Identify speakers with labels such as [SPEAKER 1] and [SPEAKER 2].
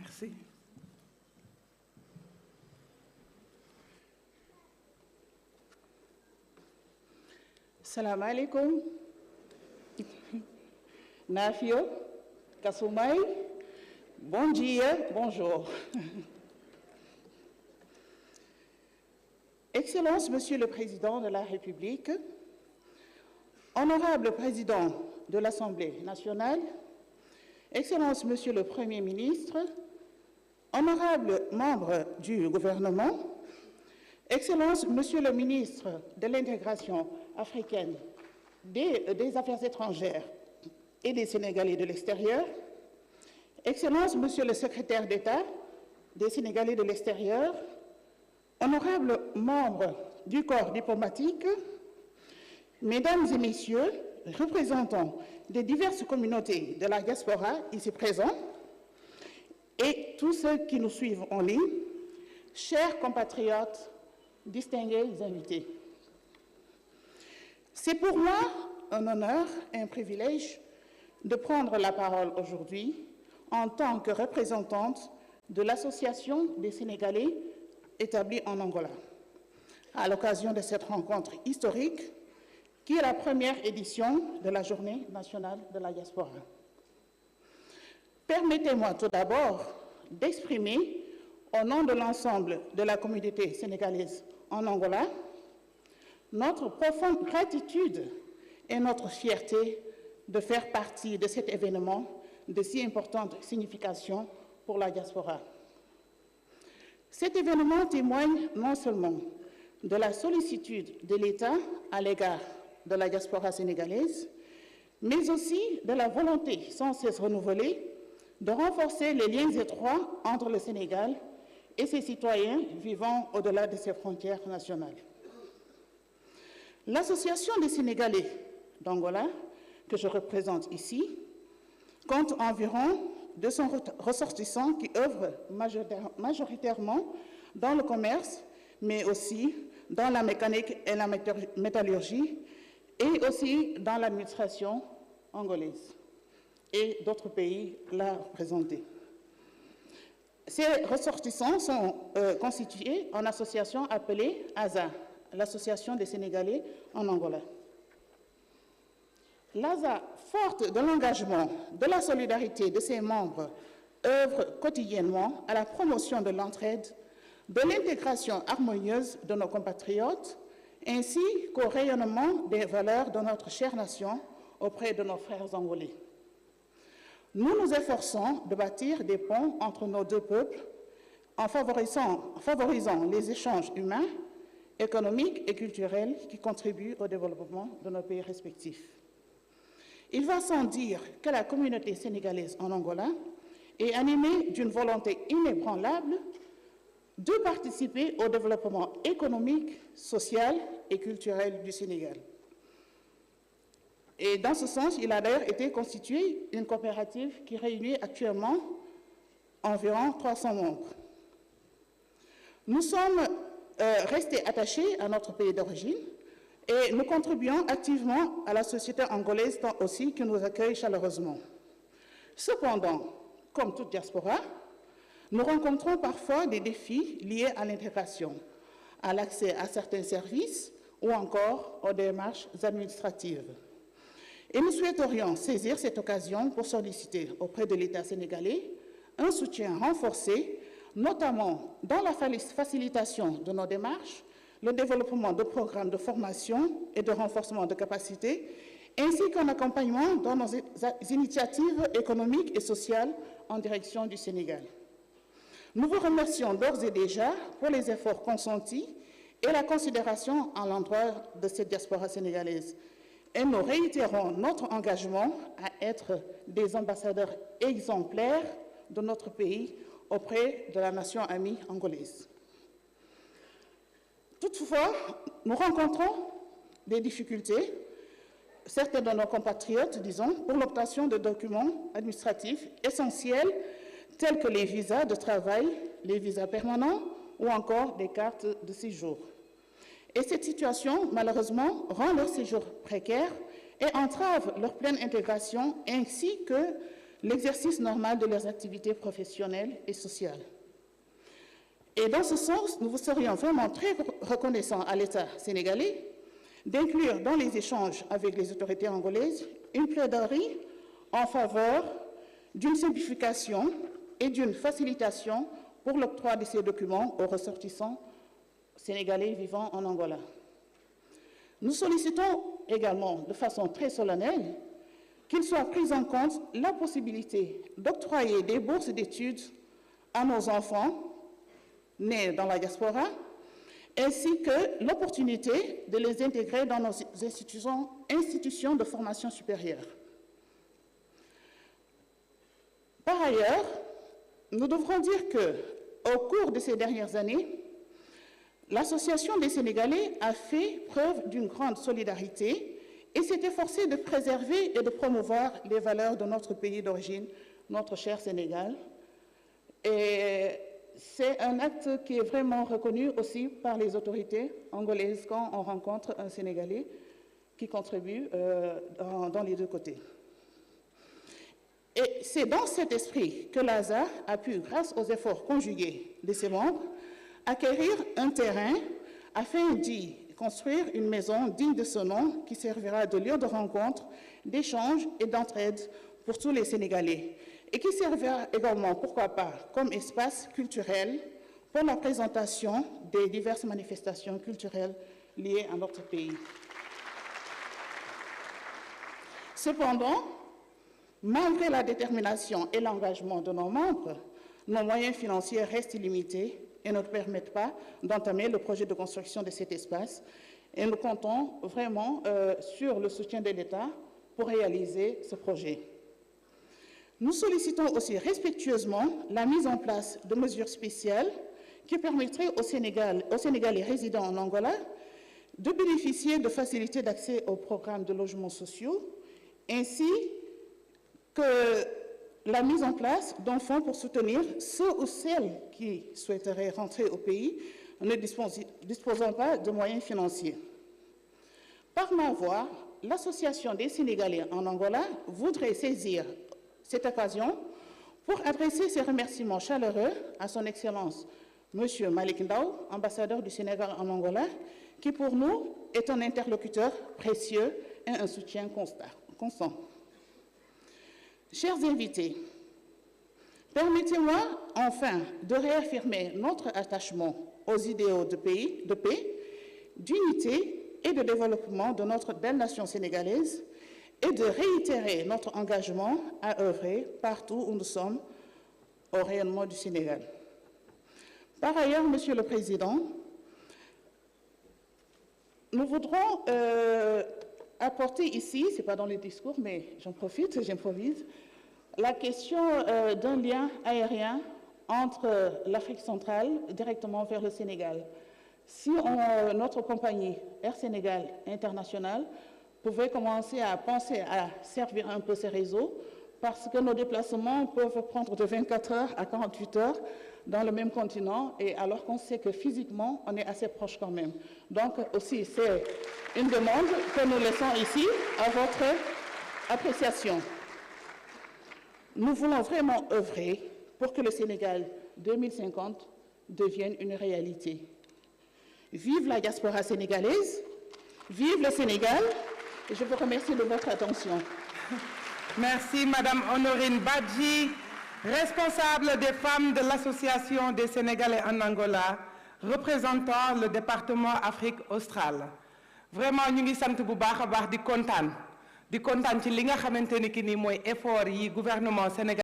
[SPEAKER 1] Merci. Salam alaikum. Nafio, Kasumai, bon dia, bonjour. Excellences, Monsieur le Président de la République, Honorable Président de l'Assemblée nationale, Excellences, Monsieur le Premier ministre, Honorables membres du gouvernement, Excellences, Monsieur le ministre de l'Intégration africaine, des Affaires étrangères et des Sénégalais de l'extérieur, Excellences, Monsieur le secrétaire d'État des Sénégalais de l'extérieur, honorables membres du corps diplomatique, Mesdames et Messieurs, représentants des diverses communautés de la diaspora ici présents, et tous ceux qui nous suivent en ligne, chers compatriotes, distingués invités. C'est pour moi un honneur et un privilège de prendre la parole aujourd'hui en tant que représentante de l'Association des Sénégalais établis en Angola, à l'occasion de cette rencontre historique qui est la première édition de la Journée nationale de la diaspora. Permettez-moi tout d'abord d'exprimer, au nom de l'ensemble de la communauté sénégalaise en Angola, notre profonde gratitude et notre fierté de faire partie de cet événement de si importante signification pour la diaspora. Cet événement témoigne non seulement de la sollicitude de l'État à l'égard de la diaspora sénégalaise, mais aussi de la volonté sans cesse renouvelée de renforcer les liens étroits entre le Sénégal et ses citoyens vivant au-delà de ses frontières nationales. L'Association des Sénégalais d'Angola, que je représente ici, compte environ 200 ressortissants qui œuvrent majoritairement dans le commerce, mais aussi dans la mécanique et la métallurgie, et aussi dans l'administration angolaise et d'autres pays là représentés. Ces ressortissants sont constitués en association appelée ASA, l'Association des Sénégalais en Angola. L'ASA, forte de l'engagement, de la solidarité de ses membres, œuvre quotidiennement à la promotion de l'entraide, de l'intégration harmonieuse de nos compatriotes, ainsi qu'au rayonnement des valeurs de notre chère nation auprès de nos frères angolais. Nous nous efforçons de bâtir des ponts entre nos deux peuples en favorisant les échanges humains, économiques et culturels qui contribuent au développement de nos pays respectifs. Il va sans dire que la communauté sénégalaise en Angola est animée d'une volonté inébranlable de participer au développement économique, social et culturel du Sénégal. Et dans ce sens, il a d'ailleurs été constitué une coopérative qui réunit actuellement environ 300 membres. Nous sommes restés attachés à notre pays d'origine et nous contribuons activement à la société angolaise tant aussi qui nous accueille chaleureusement. Cependant, comme toute diaspora, nous rencontrons parfois des défis liés à l'intégration, à l'accès à certains services ou encore aux démarches administratives. Et nous souhaiterions saisir cette occasion pour solliciter auprès de l'État sénégalais un soutien renforcé, notamment dans la facilitation de nos démarches, le développement de programmes de formation et de renforcement de capacités, ainsi qu'un accompagnement dans nos initiatives économiques et sociales en direction du Sénégal. Nous vous remercions d'ores et déjà pour les efforts consentis et la considération à l'endroit de cette diaspora sénégalaise. Et nous réitérons notre engagement à être des ambassadeurs exemplaires de notre pays auprès de la nation amie angolaise. Toutefois, nous rencontrons des difficultés, certains de nos compatriotes, disons, pour l'obtention de documents administratifs essentiels tels que les visas de travail, les visas permanents ou encore des cartes de séjour. Et cette situation, malheureusement, rend leur séjour précaire et entrave leur pleine intégration, ainsi que l'exercice normal de leurs activités professionnelles et sociales. Et dans ce sens, nous vous serions vraiment très reconnaissants à l'État sénégalais d'inclure dans les échanges avec les autorités angolaises une plaidoirie en faveur d'une simplification et d'une facilitation pour l'octroi de ces documents aux ressortissants sénégalais vivant en Angola. Nous sollicitons également de façon très solennelle qu'il soit pris en compte la possibilité d'octroyer des bourses d'études à nos enfants nés dans la diaspora, ainsi que l'opportunité de les intégrer dans nos institutions de formation supérieure. Par ailleurs, nous devrons dire qu'au cours de ces dernières années, l'Association des Sénégalais a fait preuve d'une grande solidarité et s'est efforcée de préserver et de promouvoir les valeurs de notre pays d'origine, notre cher Sénégal. Et c'est un acte qui est vraiment reconnu aussi par les autorités angolaises quand on rencontre un Sénégalais qui contribue dans les deux côtés. Et c'est dans cet esprit que l'ASA a pu, grâce aux efforts conjugués de ses membres, acquérir un terrain afin d'y construire une maison digne de ce nom qui servira de lieu de rencontre, d'échange et d'entraide pour tous les Sénégalais et qui servira également, pourquoi pas, comme espace culturel pour la présentation des diverses manifestations culturelles liées à notre pays. Cependant, malgré la détermination et l'engagement de nos membres, nos moyens financiers restent limités et ne permettent pas d'entamer le projet de construction de cet espace. Et nous comptons vraiment sur le soutien de l'État pour réaliser ce projet. Nous sollicitons aussi respectueusement la mise en place de mesures spéciales qui permettraient aux Sénégalais résidant en Angola de bénéficier de facilités d'accès aux programmes de logements sociaux, ainsi que la mise en place d'un fonds pour soutenir ceux ou celles qui souhaiteraient rentrer au pays ne disposant pas de moyens financiers. Par ma voix, l'Association des Sénégalais en Angola voudrait saisir cette occasion pour adresser ses remerciements chaleureux à son Excellence M. Malick Ndao, ambassadeur du Sénégal en Angola, qui pour nous est un interlocuteur précieux et un soutien constant. Chers invités, permettez-moi enfin de réaffirmer notre attachement aux idéaux de paix, d'unité et de développement de notre belle nation sénégalaise et de réitérer notre engagement à œuvrer partout où nous sommes au rayonnement du Sénégal. Par ailleurs, Monsieur le Président, nous voudrons apporter ici, ce n'est pas dans le discours, mais j'en profite, j'improvise, la question d'un lien aérien entre l'Afrique centrale directement vers le Sénégal. Si notre compagnie Air Sénégal International pouvait commencer à penser à servir un peu ces réseaux, parce que nos déplacements peuvent prendre de 24 heures à 48 heures dans le même continent, et alors qu'on sait que physiquement, on est assez proche quand même. Donc aussi, c'est une demande que nous laissons ici à votre appréciation. Nous voulons vraiment œuvrer pour que le Sénégal 2050 devienne une réalité. Vive la diaspora sénégalaise, vive le Sénégal, et je vous remercie de votre attention.
[SPEAKER 2] Merci Madame Honorine Badji, responsable des femmes de l'Association des Sénégalais en Angola, représentant le département Afrique australe. Vraiment ñu ngi sant bu baax a baax di kontaan ci li nga xamante ni ki ni mooy effort yi gouvernement sénégalais